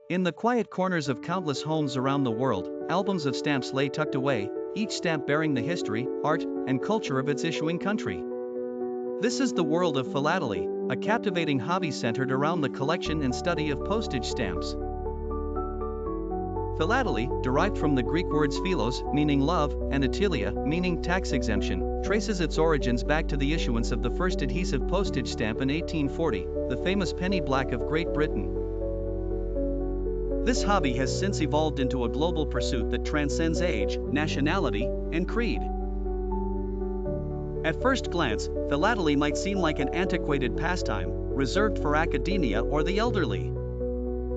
In the quiet corners of countless homes around the world, albums of stamps lay tucked away, each stamp bearing the history, art, and culture of its issuing country. This is the world of philately, a captivating hobby centered around the collection and study of postage stamps. Philately, derived from the Greek words philos, meaning love, and atelia, meaning tax exemption, traces its origins back to the issuance of the first adhesive postage stamp in 1840, the famous penny black of Great Britain. This hobby has since evolved into a global pursuit that transcends age, nationality, and creed. At first glance, philately might seem like an antiquated pastime, reserved for academia or the elderly.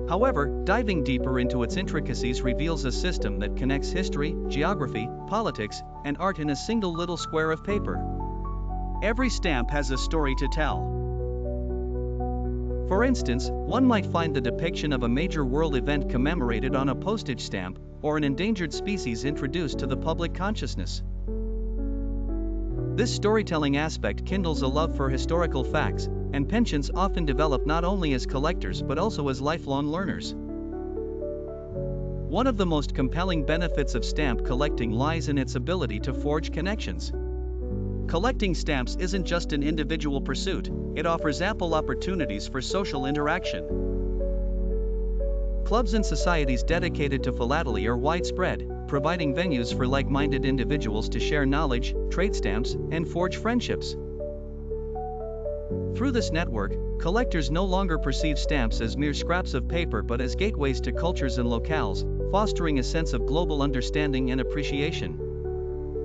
However, diving deeper into its intricacies reveals a system that connects history, geography, politics, and art in a single little square of paper. Every stamp has a story to tell. For instance, one might find the depiction of a major world event commemorated on a postage stamp, or an endangered species introduced to the public consciousness. This storytelling aspect kindles a love for historical facts, and penchants often develop not only as collectors but also as lifelong learners. One of the most compelling benefits of stamp collecting lies in its ability to forge connections. Collecting stamps isn't just an individual pursuit, it offers ample opportunities for social interaction. Clubs and societies dedicated to philately are widespread, providing venues for like-minded individuals to share knowledge, trade stamps, and forge friendships. Through this network, collectors no longer perceive stamps as mere scraps of paper but as gateways to cultures and locales, fostering a sense of global understanding and appreciation.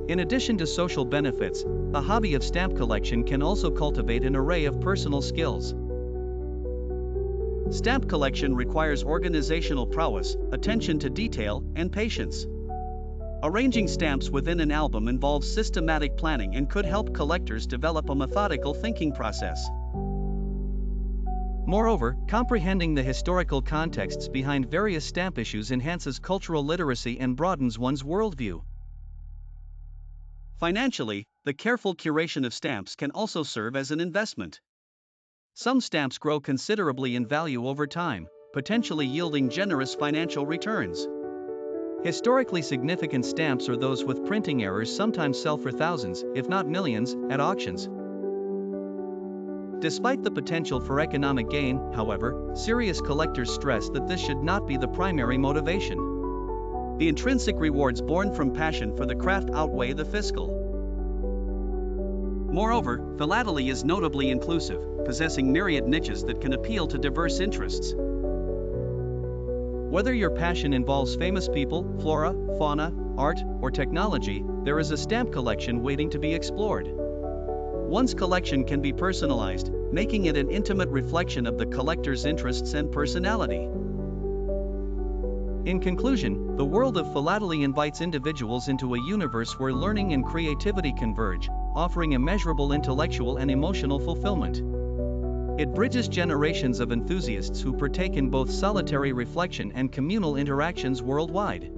In addition to social benefits, the hobby of stamp collection can also cultivate an array of personal skills. Stamp collection requires organizational prowess, attention to detail, and patience. Arranging stamps within an album involves systematic planning and could help collectors develop a methodical thinking process. Moreover, comprehending the historical contexts behind various stamp issues enhances cultural literacy and broadens one's worldview. Financially, the careful curation of stamps can also serve as an investment. Some stamps grow considerably in value over time, potentially yielding generous financial returns. Historically significant stamps or those with printing errors sometimes sell for thousands, if not millions, at auctions. Despite the potential for economic gain, however, serious collectors stress that this should not be the primary motivation. The intrinsic rewards born from passion for the craft outweigh the fiscal. Moreover, philately is notably inclusive, possessing myriad niches that can appeal to diverse interests. Whether your passion involves famous people, flora, fauna, art, or technology, there is a stamp collection waiting to be explored. One's collection can be personalized, making it an intimate reflection of the collector's interests and personality. In conclusion, the world of philately invites individuals into a universe where learning and creativity converge, offering immeasurable intellectual and emotional fulfillment. It bridges generations of enthusiasts who partake in both solitary reflection and communal interactions worldwide.